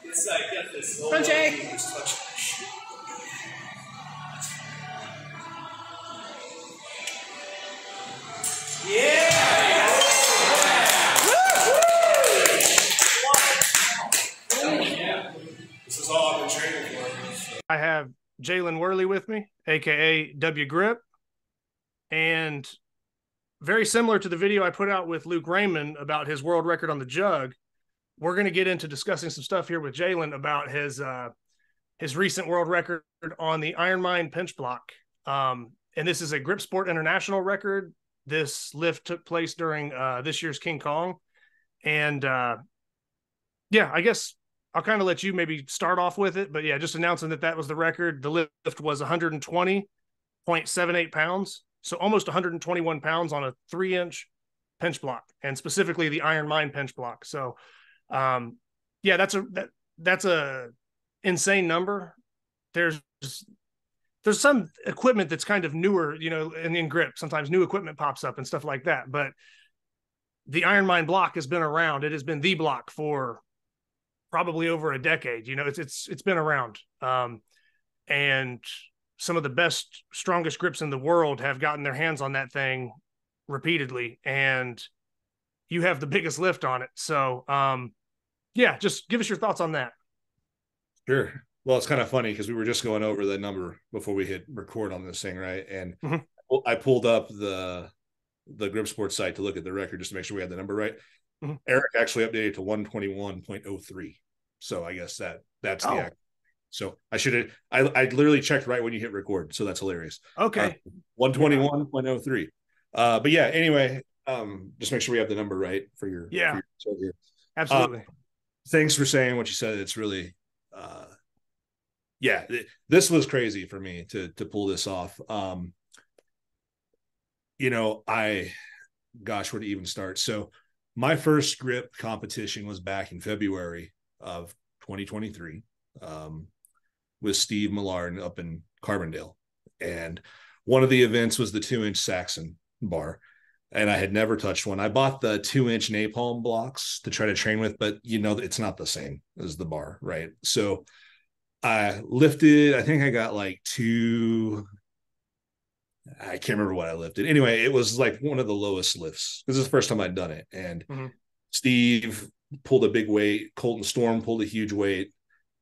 It's like get this. Punching. Yeah. This is all I've been training for. I have Jaland Worley with me, aka W Grip, and very similar to the video I put out with Luke Raymond about his world record on the jug. We're going to get into discussing some stuff here with Jaland about his recent world record on the Ironmind pinch block. And this is a Grip Sport International record. This lift took place during this year's King Kong. And yeah, I guess I'll kind of let you maybe start off with it. But yeah, just announcing that was the record. The lift was 120.78 pounds. So almost 121 pounds on a 3-inch pinch block, and specifically the Ironmind pinch block. So yeah, that's a insane number. There's some equipment that's kind of newer, you know, in grip. Sometimes new equipment pops up and stuff like that. But the Ironmind block has been around. It has been the block for probably over a decade. You know, it's been around. And some of the best, strongest grips in the world have gotten their hands on that thing repeatedly. And you have the biggest lift on it. So yeah, just give us your thoughts on that. Sure. Well, it's kind of funny because we were just going over the number before we hit record on this thing, right? And I pulled up the Grip Sports site to look at the record just to make sure we had the number right. Eric actually updated to 121.03. So I guess that's the act. So I literally checked right when you hit record. So that's hilarious. Okay. 121.03. But yeah, anyway, just make sure we have the number right for your show here. Absolutely. Thanks for saying what you said. It's really this was crazy for me to pull this off. You know, where to even start? So my first grip competition was back in February of 2023 with Steve Millard up in Carbondale. And one of the events was the 2-inch Saxon bar. And I had never touched one. I bought the 2-inch napalm blocks to try to train with, but you know, it's not the same as the bar, right? So I lifted, I think I got like I can't remember what I lifted. Anyway, it was like one of the lowest lifts. This is the first time I'd done it. And Steve pulled a big weight. Colton Storm pulled a huge weight.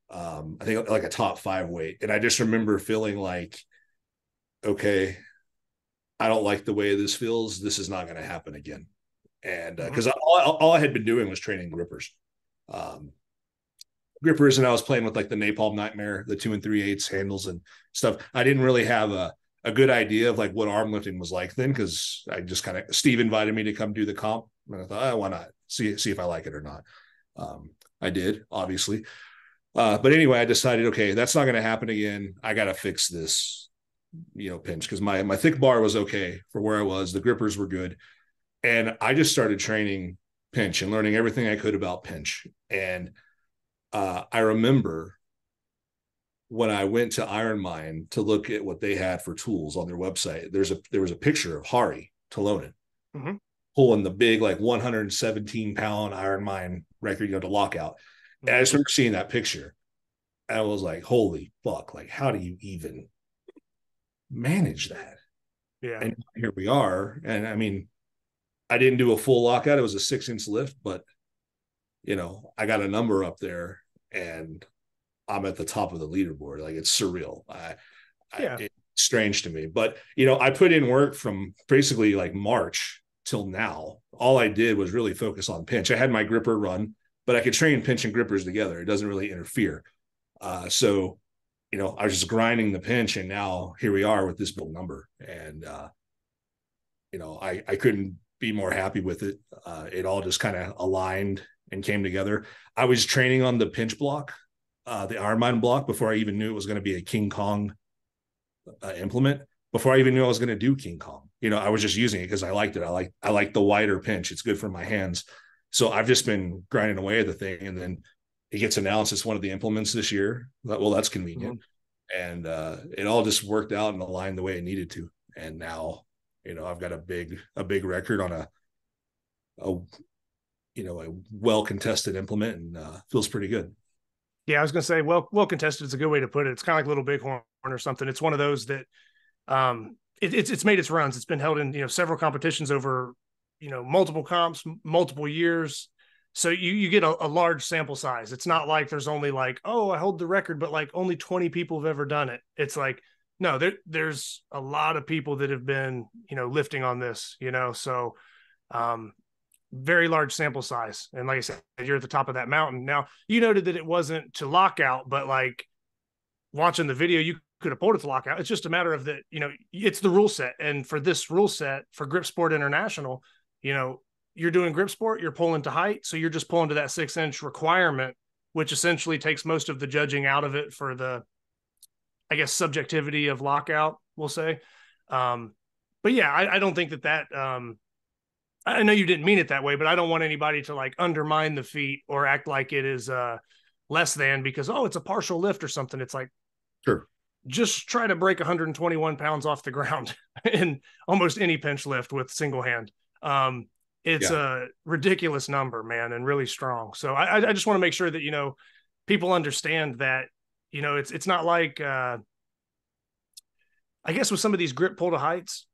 I think like a top 5 weight. And I just remember feeling like, okay, I don't like the way this feels. This is not going to happen again. And because all I had been doing was training grippers. And I was playing with like the Napalm Nightmare, the 2 3/8 handles and stuff. I didn't really have a good idea of like what arm lifting was like then, because I just kind of, Steve invited me to come do the comp. And I thought, why not? See if I like it or not. I did, obviously. But anyway, I decided, okay, that's not going to happen again. I got to fix this, you know, pinch, because my thick bar was okay for where I was. The grippers were good. And I just started training pinch and learning everything I could about pinch. And I remember when I went to Ironmind to look at what they had for tools on their website, there was a picture of Hari Talonen pulling the big, like 117-pound Ironmind record, you know, to lockout. And I just remember seeing that picture. And I was like, holy fuck, like, how do you even manage that? Yeah. And here we are. And I mean, I didn't do a full lockout. It was a 6-inch lift, but you know, I got a number up there and I'm at the top of the leaderboard. Like, it's surreal. It's strange to me, but you know, I put in work from basically like March till now. All I did was really focus on pinch. I had my gripper run, but I could train pinch and grippers together. It doesn't really interfere. So, you know, I was just grinding the pinch, and now here we are with this big number. And, you know, I couldn't be more happy with it. It all just kind of aligned and came together. I was training on the pinch block, the Ironmind block, before I even knew it was going to be a King Kong implement. Before I even knew I was going to do King Kong, you know, I was just using it because I liked it. I like the wider pinch. It's good for my hands. So I've just been grinding away at the thing, and then it gets announced it's one of the implements this year. Well, that's convenient. And it all just worked out and aligned the way it needed to. And now, you know, I've got a big record on a well contested implement, and feels pretty good. Yeah, I was going to say, well contested is a good way to put it. It's kind of like Little Bighorn or something. It's one of those that it's made its runs. It's been held in several competitions over multiple comps, multiple years. So you get a large sample size. It's not like there's only like, oh, I hold the record, but like only 20 people have ever done it. It's like, no, there's a lot of people that have been lifting on this. So very large sample size. And like I said, you're at the top of that mountain. Now, you noted that it wasn't to lockout, but like watching the video, you could have pulled it to lockout. It's just a matter of that, it's the rule set. And for this rule set for Grip Sport International, you're doing grip sport, you're pulling to height. So you're just pulling to that 6-inch requirement, which essentially takes most of the judging out of it for the, I guess, subjectivity of lockout, we'll say. But yeah, I don't think that I know you didn't mean it that way, but I don't want anybody to like undermine the feat or act like it is less than because, oh, it's a partial lift or something. It's like, Sure. Just try to break 121 pounds off the ground in almost any pinch lift with single hand. It's a ridiculous number, man, and really strong. So I just want to make sure that, people understand that, it's not like, I guess with some of these grip pull to heights,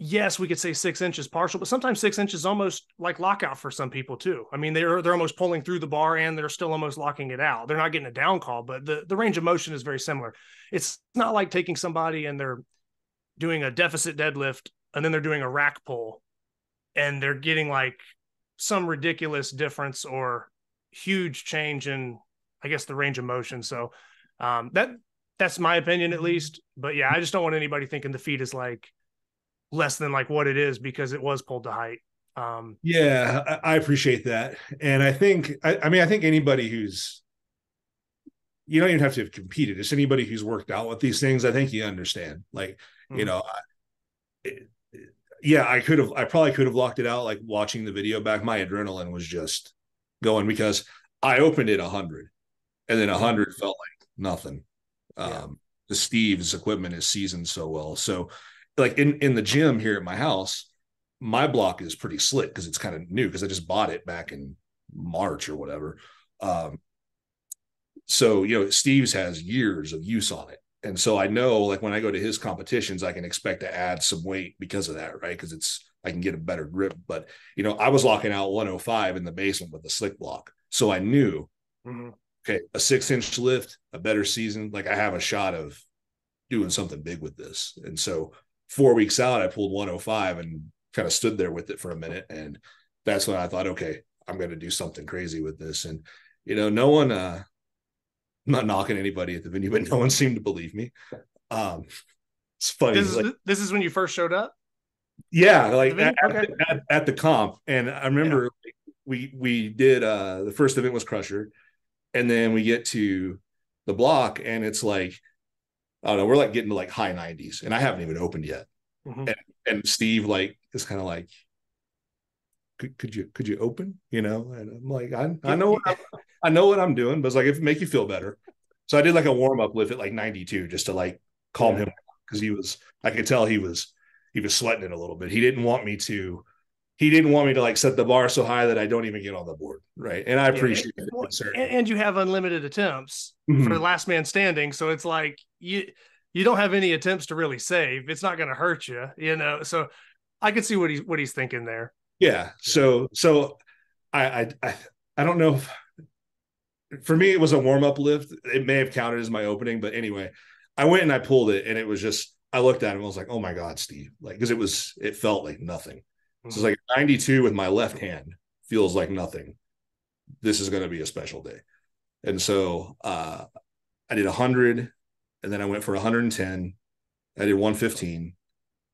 yes, we could say 6 inches partial, but sometimes 6 inches almost like lockout for some people too. I mean, they're almost pulling through the bar and they're still almost locking it out. They're not getting a down call, but the range of motion is very similar. It's not like taking somebody and they're doing a deficit deadlift and then they're doing a rack pull and they're getting like some ridiculous difference or huge change in, I guess, the range of motion. So that's my opinion at least. But yeah, I just don't want anybody thinking the feet is like less than like what it is because it was pulled to height. Yeah, I appreciate that. And I think, I mean, I think anybody who's, you don't even have to have competed. Just anybody who's worked out with these things, I think you understand. Like, I probably could have locked it out. Like watching the video back, my adrenaline was just going because I opened it 100 and then 100 felt like nothing. The Steve's equipment is seasoned so well. So like in the gym here at my house, my block is pretty slick because it's kind of new because I just bought it back in March or whatever. So, Steve's has years of use on it. And so I know like when I go to his competitions, I can expect to add some weight because of that, right? Because I can get a better grip. But, I was locking out 105 in the basement with the slick block. So I knew, okay, a 6-inch lift, a better season, like I have a shot of doing something big with this. And so 4 weeks out, I pulled 105 and kind of stood there with it for a minute. And that's when I thought, okay, I'm going to do something crazy with this. And, no one, I'm not knocking anybody at the venue, but no one seemed to believe me. It's funny. This is when you first showed up? Yeah. Like at the comp. And I remember we did, the first event was Crusher. And then we get to the block and it's like, I don't know, we're like getting to like high 90s and I haven't even opened yet. And Steve like is kind of like, could you open, and I'm like, I know what I'm doing, but it's like, if it make you feel better. So I did like a warm-up lift at like 92 just to like calm him because I could tell he was sweating it a little bit. He didn't want me to like set the bar so high that I don't even get on the board. Right. And I appreciate the concern. And you have unlimited attempts for last man standing. So it's like you don't have any attempts to really save. It's not going to hurt you, so I could see what he's thinking there. Yeah. So I don't know if for me it was a warm-up lift. It may have counted as my opening, but anyway, I went and I pulled it and it was just, I looked at him and I was like, oh my God, Steve. Like, because it felt like nothing. So it's like 92 with my left hand feels like nothing. This is going to be a special day. And so I did 100 and then I went for 110. I did 115.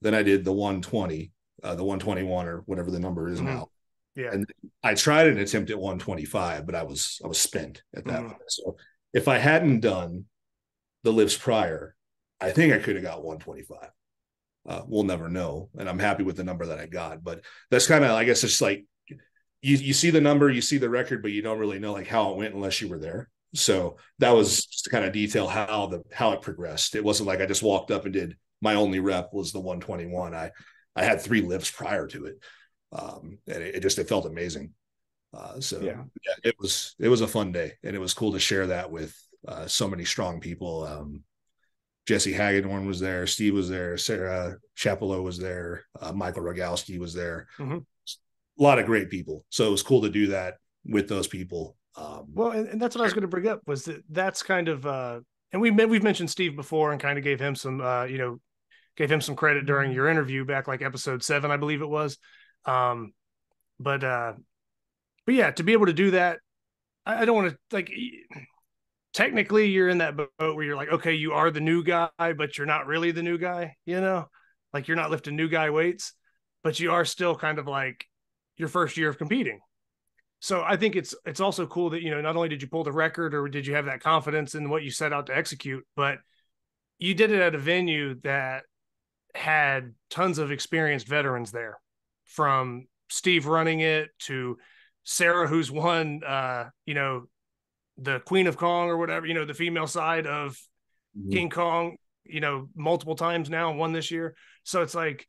Then I did the 120, the 121 or whatever the number is now. Yeah. And I tried an attempt at 125, but I was spent at that point. So if I hadn't done the lifts prior, I think I could have got 125. We'll never know. And I'm happy with the number that I got, but that's kind of, I guess it's like, you see the number, you see the record, but you don't really know like how it went unless you were there. So that was just to kind of detail how it progressed. It wasn't like I just walked up and did my only rep was the 121. I had 3 lifts prior to it. And it felt amazing. It was a fun day, and it was cool to share that with so many strong people. Jesse Hagedorn was there, Steve was there, Sarah Chapelot was there, Michael Rogalski was there. Mm-hmm. A lot of great people. So it was cool to do that with those people. Well, and that's what I was going to bring up was that's kind of, and we've mentioned Steve before and kind of gave him some, gave him some credit during your interview back like episode 7, I believe it was. But yeah, to be able to do that, I don't want to like, technically you're in that boat where you're like, okay, you are the new guy, but you're not really the new guy, like you're not lifting new guy weights, but you are still kind of like your first year of competing. So I think it's also cool that, not only did you pull the record or did you have that confidence in what you set out to execute, but you did it at a venue that had tons of experienced veterans there, from Steve running it to Sarah, who's won, the Queen of Kong or whatever, the female side of King Kong, multiple times now, and won this year. So it's like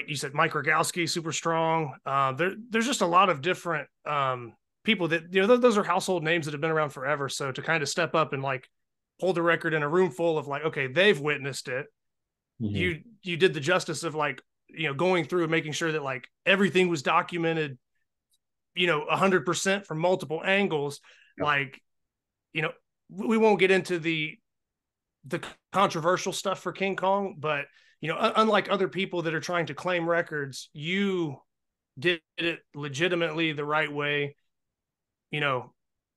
you said, Mike Rogalski, super strong. There's just a lot of different people that, those are household names that have been around forever. So to kind of step up and like hold the record in a room full of like, okay, they've witnessed it. Mm-hmm. You did the justice of like, going through and making sure that like everything was documented, 100% from multiple angles. Yep. Like, we won't get into the controversial stuff for King Kong, but unlike other people that are trying to claim records, you did it legitimately the right way,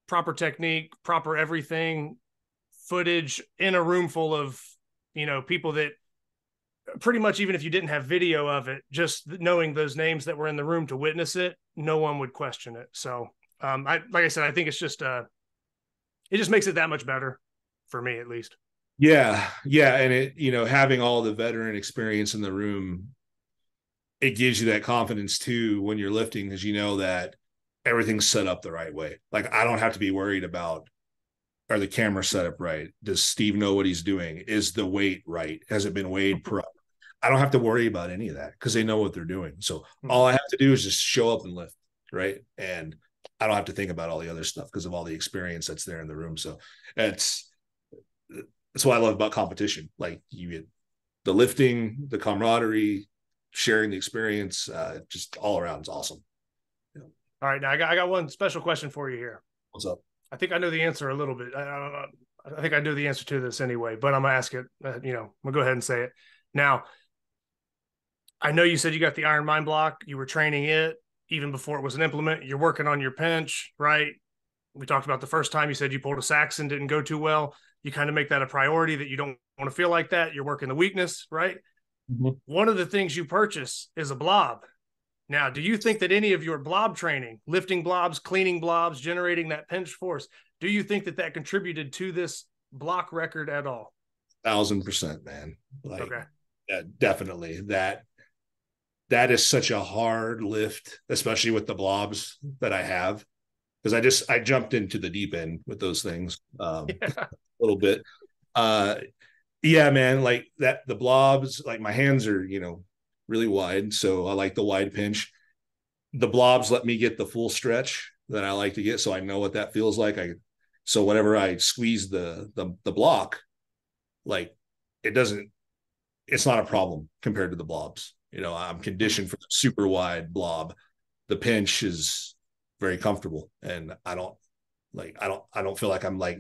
proper technique, proper everything, footage in a room full of, people that pretty much, even if you didn't have video of it, just knowing those names that were in the room to witness it, no one would question it. So, like I said, I think it's just, it just makes it that much better for me, at least. Yeah. And it, having all the veteran experience in the room, it gives you that confidence too, when you're lifting, because that everything's set up the right way. Like, I don't have to be worried about, are the camera set up right? Does Steve know what he's doing? Is the weight right? Has it been weighed properly? I don't have to worry about any of that because they know what they're doing. So all I have to do is just show up and lift, right? And I don't have to think about all the other stuff because of all the experience that's there in the room. So that's what I love about competition. Like, you get the lifting, the camaraderie, sharing the experience, just all around. It's awesome. Yeah. All right. Now I got one special question for you here. What's up? I think I know the answer a little bit. I think I know the answer to this anyway, but I'm going to ask it, I'm going to go ahead and say it. Now, I know you said you got the Ironmind block. You were training it even before it was an implement. You're working on your pinch, right? We talked about the first time you said you pulled a Saxon, didn't go too well. You kind of make that a priority that you don't want to feel like that. You're working the weakness, right? Mm-hmm. One of the things you purchase is a blob. Now, do you think that any of your blob training, lifting blobs, cleaning blobs, generating that pinch force, do you think that contributed to this block record at all? 1,000%, man. Like, okay. Yeah, definitely. That is such a hard lift, especially with the blobs that I have, because I jumped into the deep end with those things a little bit. Yeah, man, like that, the blobs, like my hands are, really wide. So I like the wide pinch. The blobs let me get the full stretch that I like to get. So I know what that feels like. So whenever I squeeze the block, like it's not a problem compared to the blobs. I'm conditioned for the super wide blob. The pinch is very comfortable, and I don't feel like I'm like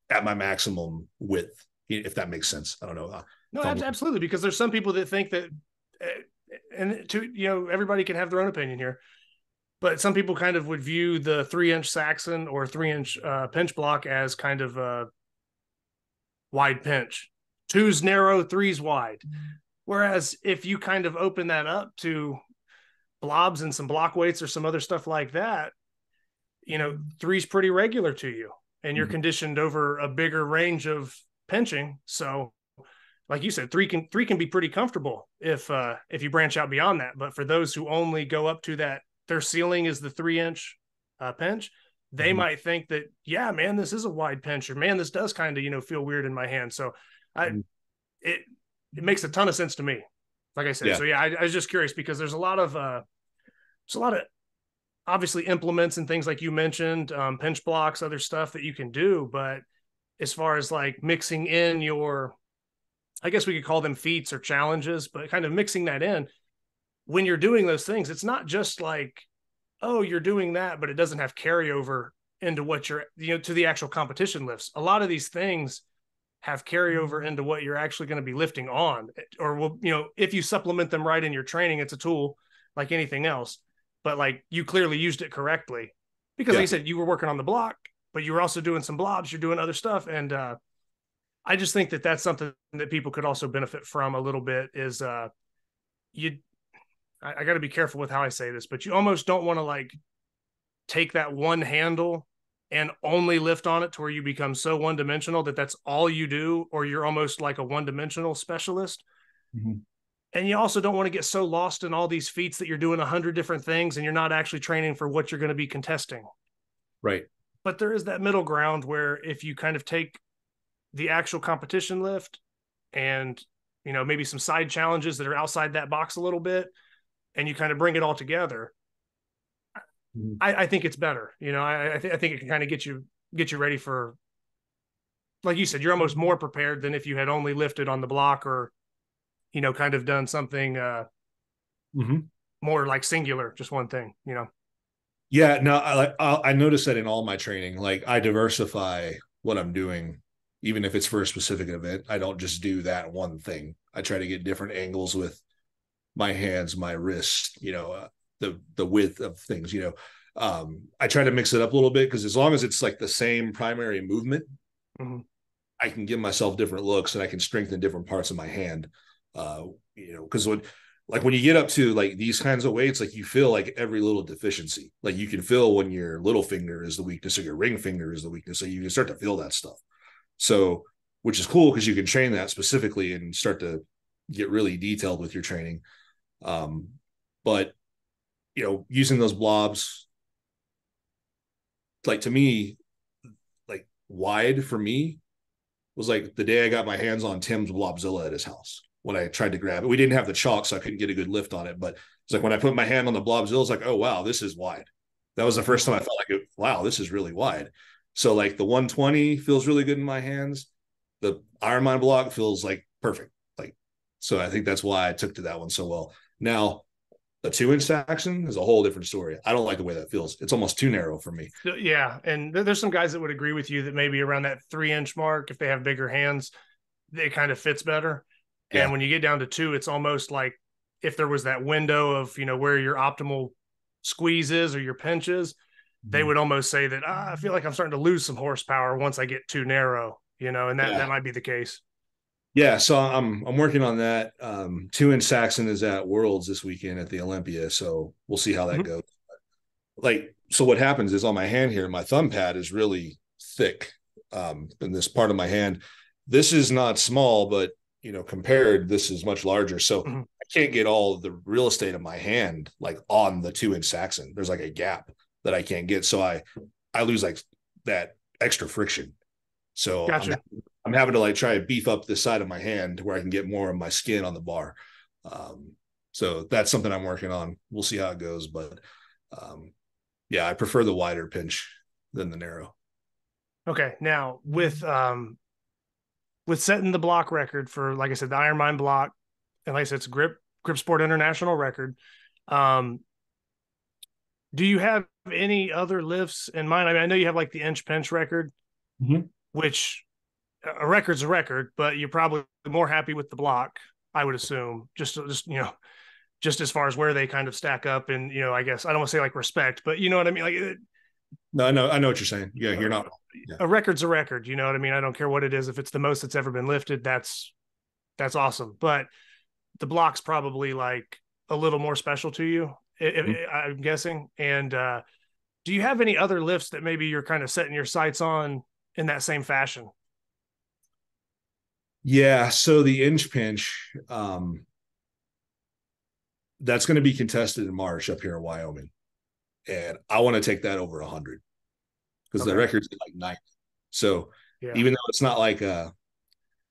at my maximum width, if that makes sense. I don't know. No, absolutely. Because there's some people that think that, and everybody can have their own opinion here, but some people kind of would view the 3-inch Saxon or 3-inch pinch block as kind of a wide pinch. 2's narrow, 3's wide. Whereas if you kind of open that up to blobs and some block weights or some other stuff like that, 3's pretty regular to you, and you're conditioned over a bigger range of pinching. So like you said, 3 can be pretty comfortable if you branch out beyond that. But for those who only go up to that, their ceiling is the 3-inch pinch, they might think that, yeah, man, this is a wide pinch, or man, this does kind of, feel weird in my hand. So it makes a ton of sense to me. Like I said, So yeah, I was just curious because there's a lot of obviously implements and things like you mentioned, pinch blocks, other stuff that you can do. But as far as like mixing in your, I guess we could call them feats or challenges, but kind of mixing that in when you're doing those things, it's not just like, oh, you're doing that, but it doesn't have carryover into what you're, to the actual competition lifts. A lot of these things have carryover into what you're actually going to be lifting on, or will, if you supplement them right in your training, it's a tool like anything else, but like you clearly used it correctly because like you said, you were working on the block, but you were also doing some blobs, you're doing other stuff. And I just think that that's something that people could also benefit from a little bit is I got to be careful with how I say this, but you almost don't want to like take that one handle and only lift on it to where you become so one-dimensional that that's all you do, or you're almost like a one-dimensional specialist. Mm-hmm. And you also don't want to get so lost in all these feats that you're doing 100 different things and you're not actually training for what you're going to be contesting. Right. But there is that middle ground where if you kind of take the actual competition lift and, maybe some side challenges that are outside that box a little bit, and you kind of bring it all together, I think it's better. I think it can kind of get you ready for, like you said, you're almost more prepared than if you had only lifted on the block or, kind of done something more like singular, just one thing, Yeah, no, I noticed that in all my training, like I diversify what I'm doing, even if it's for a specific event. I don't just do that one thing. I try to get different angles with my hands, my wrists, the width of things, I try to mix it up a little bit because as long as it's like the same primary movement, I can give myself different looks and I can strengthen different parts of my hand. Because when you get up to like these kinds of weights, like you feel like every little deficiency, like you can feel when your little finger is the weakness or your ring finger is the weakness. So you can start to feel that stuff. So, which is cool because you can train that specifically and start to get really detailed with your training. But using those blobs, like to me, like wide for me was like the day I got my hands on Tim's Blobzilla at his house when I tried to grab it. We didn't have the chalk, so I couldn't get a good lift on it. But it's like when I put my hand on the Blobzilla, it's like, oh wow, this is wide. That was the first time I felt like, wow, this is really wide. So like the 120 feels really good in my hands. The Ironmind block feels like perfect. Like, so I think that's why I took to that one so well. Now, a 2-inch Saxon is a whole different story. I don't like the way that feels. It's almost too narrow for me. Yeah. And there's some guys that would agree with you that maybe around that 3-inch mark, if they have bigger hands, it kind of fits better. Yeah. And when you get down to 2, it's almost like if there was that window of, where your optimal squeeze is or your pinch is, they would almost say that, I feel like I'm starting to lose some horsepower once I get too narrow, and that might be the case. Yeah, so I'm working on that. 2-inch Saxon is at Worlds this weekend at the Olympia, so we'll see how that goes. Like, so what happens is on my hand here, my thumb pad is really thick in this part of my hand. This is not small, but compared, this is much larger. So I can't get all of the real estate of my hand like on the 2-inch Saxon. There's like a gap that I can't get, so I lose like that extra friction. So gotcha. I'm having to like try to beef up this side of my hand where I can get more of my skin on the bar. So that's something I'm working on. We'll see how it goes. But I prefer the wider pinch than the narrow. Okay. Now with setting the block record for, like I said, the Ironmind block, and like I said, it's Grip Sport International record. Do you have any other lifts in mind? I mean, I know you have like the inch pinch record, which a record's a record, but you're probably more happy with the block, I would assume, just as far as where they kind of stack up. And, I guess I don't want to say like respect, but you know what I mean? Like, no, I know what you're saying. Yeah. You're not. Yeah. A record's a record. You know what I mean? I don't care what it is. If it's the most that's ever been lifted, that's awesome. But the block's probably like a little more special to you, I'm guessing. And do you have any other lifts that maybe you're kind of setting your sights on in that same fashion? Yeah. So the inch pinch, that's going to be contested in March up here in Wyoming. And I want to take that over 100 because the record's like 90. So even though it's not like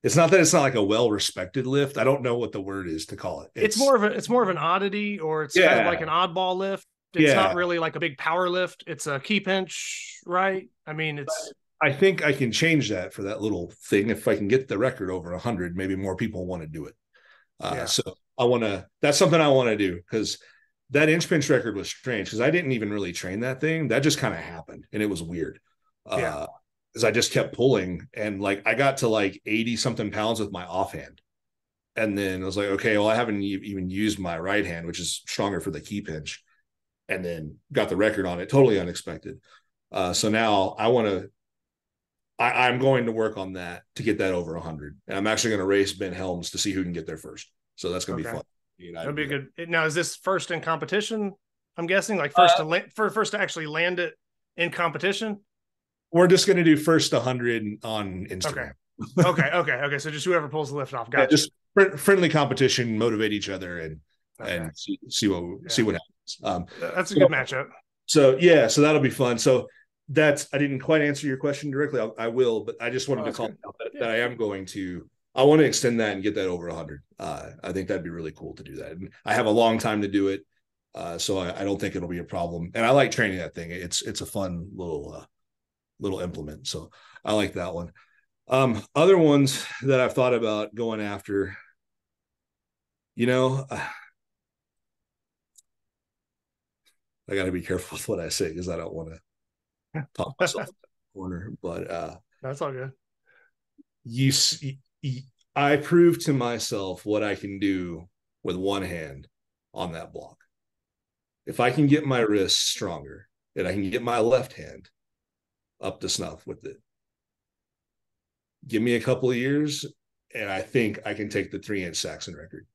it's not like a well-respected lift. I don't know what the word is to call it. It's more of an oddity, or it's kind of like an oddball lift. it's not really like a big power lift. It's a key pinch, right? I mean, it's. I think I can change that for that little thing. If I can get the record over 100, maybe more people want to do it. So that's something I want to do, because that inch pinch record was strange, because I didn't even really train that thing. That just kind of happened, and it was weird. Because I just kept pulling, and like I got to like 80 something pounds with my offhand. And then I was like, okay, well, I haven't even used my right hand, which is stronger for the key pinch. And then got the record on it, totally unexpected. So now I'm going to work on that to get that over 100. And I'm actually going to race Ben Helms to see who can get there first. So that's going to be fun. That'd be good. Now, is this first in competition? I'm guessing, like first to actually land it in competition. We're just going to do first 100 on Instagram. Okay. So just whoever pulls the lift off. Gotcha. Just friendly competition, motivate each other, and see what happens. That's a good matchup. So that'll be fun. So I didn't quite answer your question directly. I will, but I just wanted to call out that I am going to. I want to extend that and get that over 100. I think that'd be really cool to do that. And I have a long time to do it, so I don't think it'll be a problem. And I like training that thing. It's a fun little implement. So I like that one. Other ones that I've thought about going after, I got to be careful with what I say, because I don't want to talk myself in the corner, but that's all good. I proved to myself what I can do with one hand on that block. If I can get my wrists stronger and I can get my left hand up to snuff with it, give me a couple of years, and I think I can take the 3-inch Saxon record.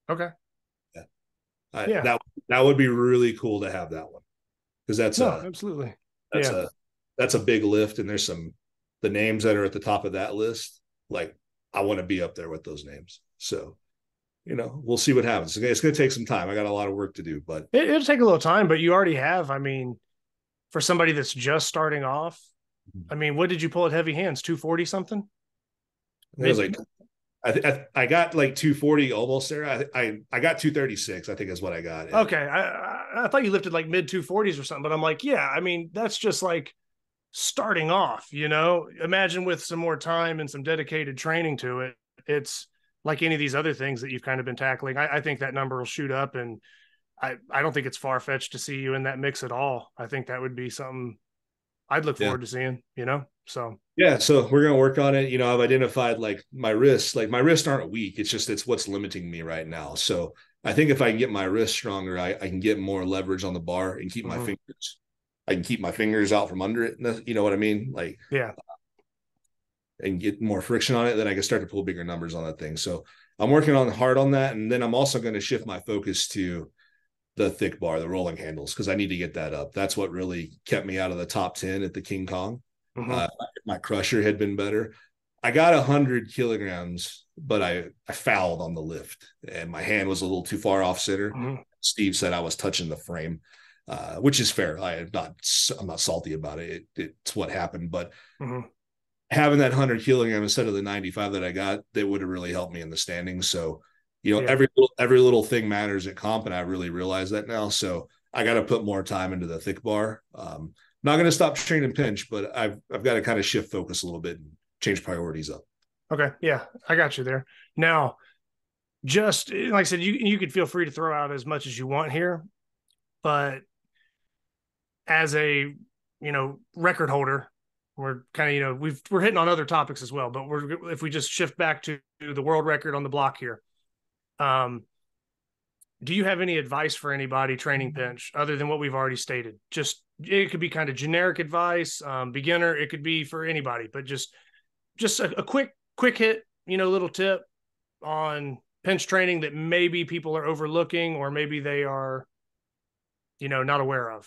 Okay. Yeah. That would be really cool to have that one, because absolutely. That's a big lift, and there's the names that are at the top of that list. Like, I want to be up there with those names. So, we'll see what happens. It's going to take some time. I got a lot of work to do, but it'll take a little time. But you already have. I mean, for somebody that's just starting off, I mean, what did you pull at heavy hands? 240 something? It was like, I got like 240 almost there. I got 236, I think is what I got. Okay. I thought you lifted like mid 240s or something, but I'm like, yeah, I mean, that's just like starting off, imagine with some more time and some dedicated training to it. It's like any of these other things that you've kind of been tackling. I think that number will shoot up, and I don't think it's far-fetched to see you in that mix at all. I think that would be something I'd look forward to seeing, so. Yeah. So we're going to work on it. I've identified like my wrists aren't weak. It's what's limiting me right now. So I think if I can get my wrists stronger, I can get more leverage on the bar and keep my fingers. I can keep my fingers out from under it. You know what I mean? Like, and get more friction on it. Then I can start to pull bigger numbers on that thing. So I'm working hard on that. And then I'm also going to shift my focus to the thick bar, the rolling handles, because I need to get that up. That's what really kept me out of the top 10 at the King Kong. My crusher had been better. I got 100 kilograms, but I fouled on the lift, and my hand was a little too far off center. Steve said I was touching the frame, which is fair. I'm not salty about it. It's what happened, but having that 100 kilograms instead of the 95 that I got, that would have really helped me in the standings. So, every little thing matters at comp, and I really realize that now. So I got to put more time into the thick bar. Not going to stop training pinch, but I've got to kind of shift focus a little bit and change priorities up. Okay. Yeah, I got you there. Now, just like I said, you could feel free to throw out as much as you want here, but as a, record holder, we're kind of, we're hitting on other topics as well, but if we just shift back to the world record on the block here, do you have any advice for anybody training pinch other than what we've already stated? Just, it could be kind of generic advice, beginner, it could be for anybody, but just a quick hit, little tip on pinch training that maybe people are overlooking, or maybe they are, not aware of.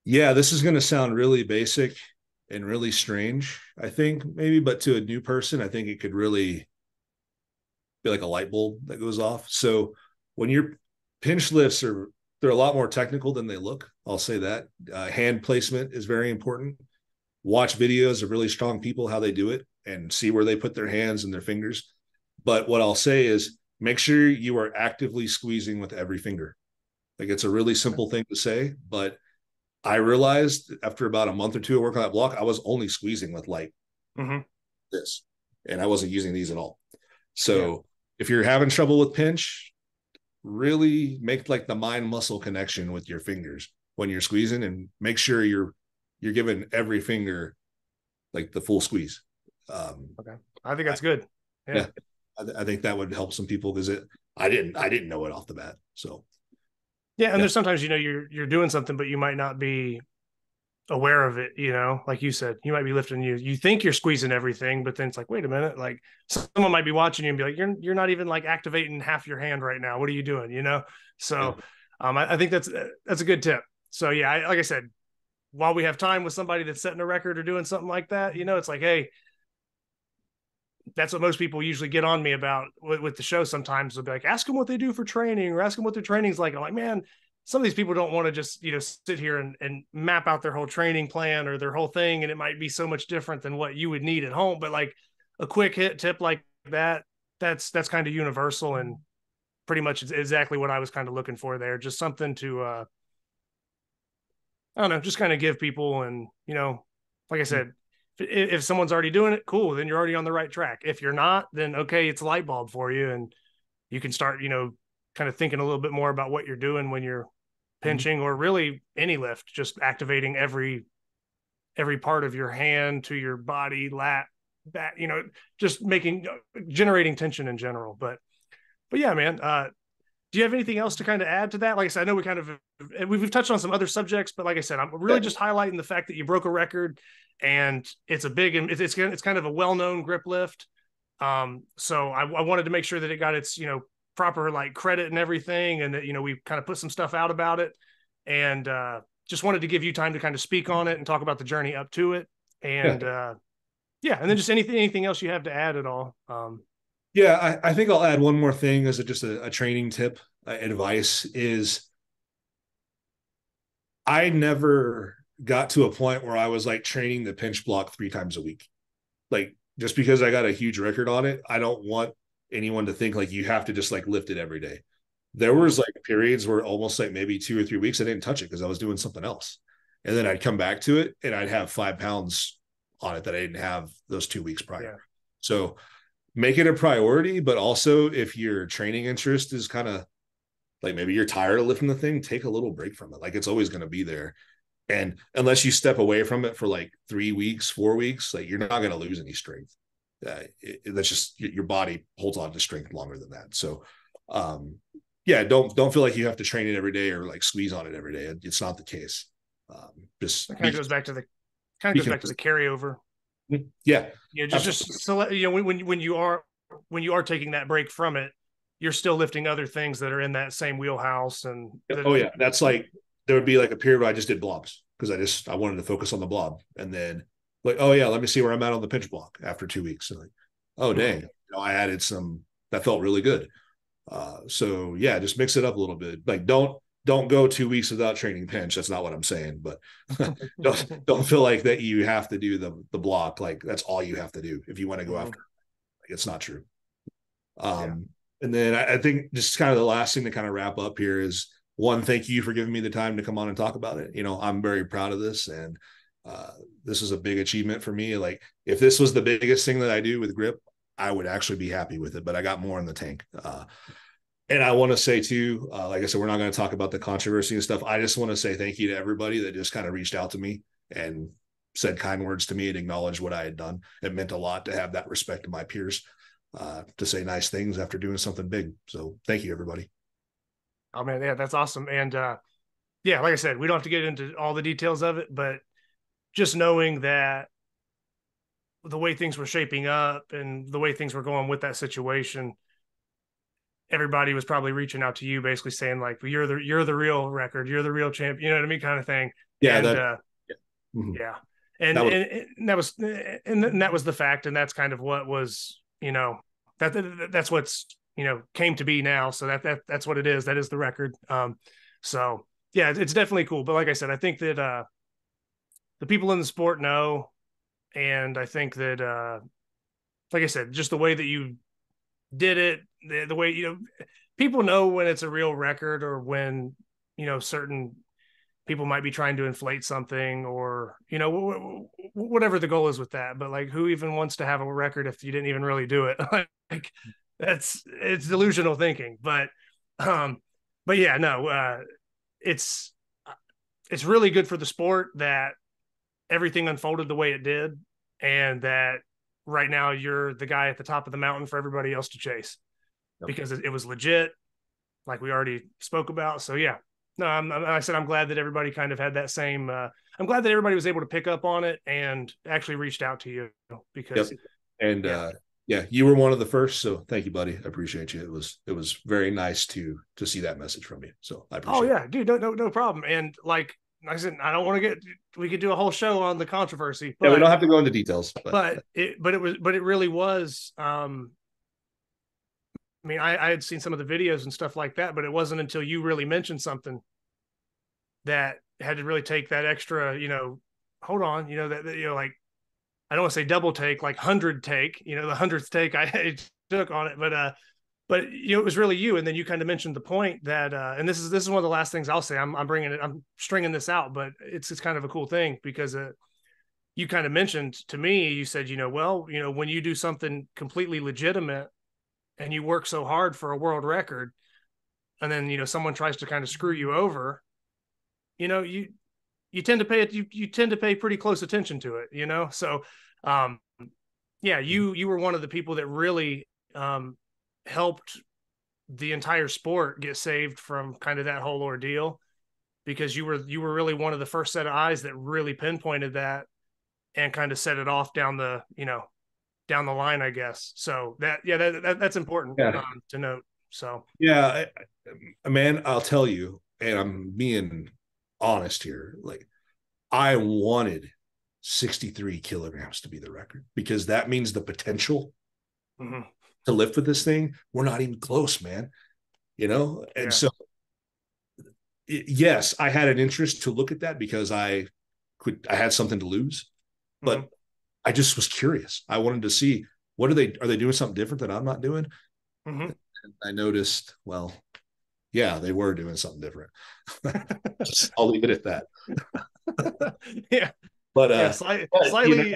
Yeah, this is going to sound really basic and really strange, I think, maybe, but to a new person, I think it could really be like a light bulb that goes off. So when your pinch lifts they're a lot more technical than they look. I'll say that. Hand placement is very important. Watch videos of really strong people, how they do it, and see where they put their hands and their fingers. But what I'll say is make sure you are actively squeezing with every finger. Like it's a really simple thing to say, but I realized after about a month or two of working on that block, I was only squeezing with like this, and I wasn't using these at all. So if you're having trouble with pinch, really make like the mind muscle connection with your fingers when you're squeezing, and make sure you're giving every finger like the full squeeze. Okay, I think that's good. Yeah, I think that would help some people because I didn't know it off the bat. So yeah, and there's sometimes you're doing something, but you might not be aware of it. Like you said, you might be lifting, you think you're squeezing everything, but then it's like, wait a minute, like someone might be watching you and be like, you're not even like activating half your hand right now. What are you doing? So I think that's a good tip. So yeah, like I said, while we have time with somebody that's setting a record or doing something like that, it's like, hey, that's what most people usually get on me about with the show. Sometimes they'll be like, ask them what they do for training, or ask them what their training's like. I'm like, man, some of these people don't want to just, sit here and map out their whole training plan or their whole thing. And it might be so much different than what you would need at home. But like a quick hit tip like that, that's kind of universal and pretty much exactly what I was kind of looking for there. Just something to, I don't know, just kind of give people. And, like I said, if someone's already doing it, cool, then you're already on the right track. If you're not, then okay, it's a light bulb for you, and you can start, kind of thinking a little bit more about what you're doing when you're pinching or really any lift, just activating every part of your hand to your body, lat, back, just generating tension in general. But yeah, man, do you have anything else to kind of add to that? Like I said, I know we've touched on some other subjects, but like I said, I'm really just highlighting the fact that you broke a record, and it's it's kind of a well-known grip lift. So I wanted to make sure that it got its, proper like credit and everything. And that, we kind of put some stuff out about it, and just wanted to give you time to kind of speak on it and talk about the journey up to it. And and then just anything else you have to add at all. Yeah, I think I'll add one more thing as just a training tip, advice is I never got to a point where I was like training the pinch block 3 times a week. Like just because I got a huge record on it, I don't want anyone to think like you have to just like lift it every day. There was like periods where almost like maybe 2 or 3 weeks I didn't touch it because I was doing something else. And then I'd come back to it and I'd have 5 pounds on it that I didn't have those 2 weeks prior. Yeah. So make it a priority, but also if your training interest is kind of like maybe you're tired of lifting the thing, take a little break from it. Like it's always going to be there. And unless you step away from it for like 3 weeks, 4 weeks, like you're not going to lose any strength. That's just your body holds on to strength longer than that. So, don't feel like you have to train it every day or like squeeze on it every day. It's not the case. Just it kind of goes back to the carryover. Yeah. When you are taking that break from it, you're still lifting other things that are in that same wheelhouse. And that's like, there would be like a period where I just did blobs because I wanted to focus on the blob. And then like, oh yeah, let me see where I'm at on the pinch block after 2 weeks. So like, oh dang, I added some that felt really good. So yeah, just mix it up a little bit. Like don't go 2 weeks without training pinch. That's not what I'm saying, but don't feel like that you have to do the block. Like that's all you have to do if you want to go after. Like, it's not true. And then I think just kind of the last thing to kind of wrap up here is one, thank you for giving me the time to come on and talk about it. I'm very proud of this, and this is a big achievement for me. Like if this was the biggest thing that I do with grip, I would actually be happy with it, but I got more in the tank. And I want to say too, like I said, we're not going to talk about the controversy and stuff. I just want to say thank you to everybody that just kind of reached out to me and said kind words to me and acknowledged what I had done. It meant a lot to have that respect of my peers, to say nice things after doing something big. So thank you, everybody. Oh man, yeah, that's awesome. And like I said, we don't have to get into all the details of it, but just knowing that the way things were shaping up and the way things were going with that situation, everybody was probably reaching out to you, basically saying like, you're the real record, you're the real champ, you know what I mean, kind of thing. Yeah. And, yeah. And that was the fact. And that's kind of what was, that's what's, came to be now. So that's what it is. That is the record. So yeah, it's definitely cool. But like I said, I think that, the people in the sport know. And I think that, like I said, just the way that you did it, the way, people know when it's a real record or when certain people might be trying to inflate something, or, whatever the goal is with that. But like, who even wants to have a record if you didn't even really do it? Like, it's delusional thinking. But yeah, no, it's really good for the sport that everything unfolded the way it did, and that right now you're the guy at the top of the mountain for everybody else to chase, because it was legit, like we already spoke about. So yeah, no, I said I'm glad that everybody kind of had that same. I'm glad that everybody was able to pick up on it and actually reached out to you, because. Yep. And yeah, you were one of the first. So thank you, buddy. I appreciate you. It was very nice to see that message from you. So I appreciate. Oh yeah, dude, no problem. And like I said, I don't want to we could do a whole show on the controversy. But, yeah, we don't have to go into details. But it really was. I mean, I had seen some of the videos and stuff like that, but it wasn't until you really mentioned something that had to really take that extra, hold on, that like, I don't want to say double take, like 100 take, the 100th take I took on it, but it was really you. And then you kind of mentioned the point that, and this is one of the last things I'll say. I'm stringing this out, but it's kind of a cool thing, because you kind of mentioned to me, you said, when you do something completely legitimate and you work so hard for a world record, and then, someone tries to kind of screw you over, you tend to pay you tend to pay pretty close attention to it, So, yeah, you were one of the people that really, helped the entire sport get saved from kind of that whole ordeal, because you were really one of the first set of eyes that really pinpointed that and kind of set it off down the line, I guess. So that's important to note. So yeah, man, I'll tell you, and I'm being honest here, like, I wanted 63 kilograms to be the record, because that means the potential to lift with this thing, we're not even close, man. And so yes, I had an interest to look at that because I had something to lose, but I just was curious. I wanted to see, are they doing something different that I'm not doing? I noticed, well, yeah, they were doing something different. I'll leave it at that. Yeah. But slightly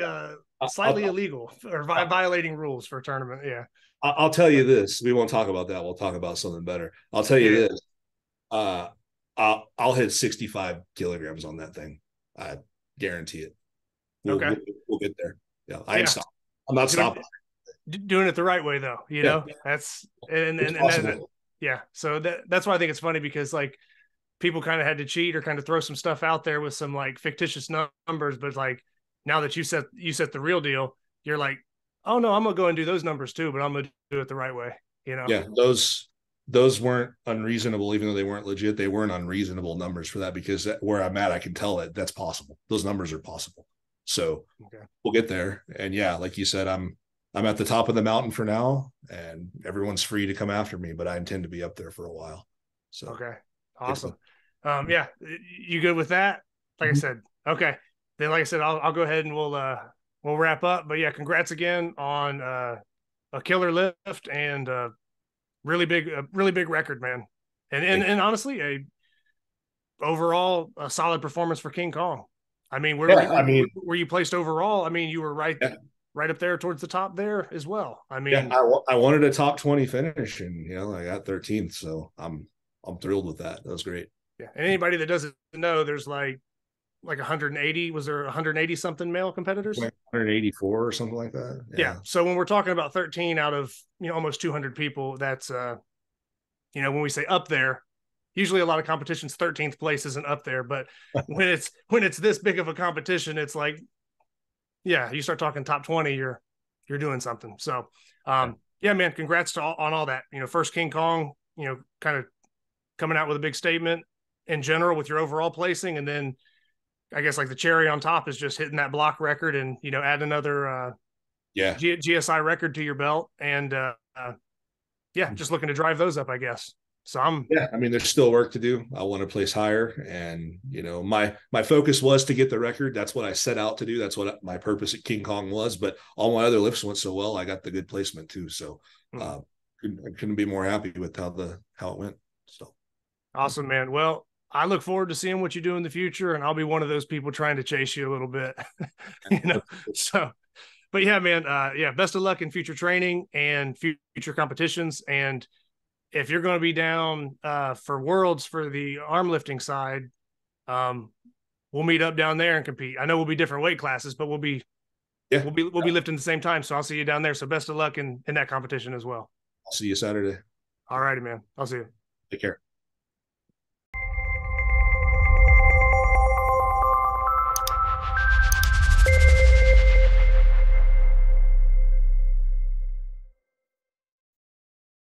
illegal, or violating rules for a tournament. Yeah. I'll tell you this. We won't talk about that. We'll talk about something better. I'll tell you this. I'll hit 65 kilograms on that thing. I guarantee it. We'll get there. Yeah, I ain't stopping. I'm not stopping. Doing it the right way, though. That's yeah. So that's why I think it's funny, because like, people kind of had to cheat or kind of throw some stuff out there with some like fictitious numbers, but like, now that you set the real deal, you're like, oh no, I'm gonna go and do those numbers too, but I'm gonna do it the right way. Yeah, those weren't unreasonable, even though they weren't legit. They weren't unreasonable numbers for that, because where I'm at, I can tell that that's possible. Those numbers are possible. So we'll get there. And yeah, like you said, I'm at the top of the mountain for now, and everyone's free to come after me, but I intend to be up there for a while. So okay, awesome. Yeah, you good with that? Like I said, okay. Then, like I said, I'll go ahead and we'll wrap up. But yeah, congrats again on a killer lift and really big record, man. And honestly, overall a solid performance for King Kong. I mean, where you placed overall? I mean, you were right up there towards the top there as well. I mean, I wanted a top 20 finish, and I got 13th, so I'm thrilled with that. That was great. Yeah, and anybody that doesn't know, there's like 180. Was there 180 something male competitors? 184 or something like that. Yeah. So when we're talking about 13 out of almost 200 people, that's when we say up there, usually a lot of competitions 13th place isn't up there, but when it's this big of a competition, it's like, yeah, you start talking top 20, you're doing something. So yeah, man, congrats on all that. First King Kong, kind of coming out with a big statement in general with your overall placing, and then I guess like the cherry on top is just hitting that block record and add another GSI record to your belt, and just looking to drive those up, I guess. So I mean, there's still work to do. I want to place higher, and my focus was to get the record. That's what I set out to do. That's what my purpose at King Kong was. But all my other lifts went so well, I got the good placement too. So I couldn't be more happy with how it went. So awesome, man. Well, I look forward to seeing what you do in the future, and I'll be one of those people trying to chase you a little bit, so, but yeah, man, yeah, best of luck in future training and future competitions. And if you're going to be down for worlds for the arm lifting side, we'll meet up down there and compete. I know we'll be different weight classes, but we'll be lifting at the same time. So I'll see you down there. So best of luck in that competition as well. I'll see you Saturday. All righty, man. I'll see you. Take care.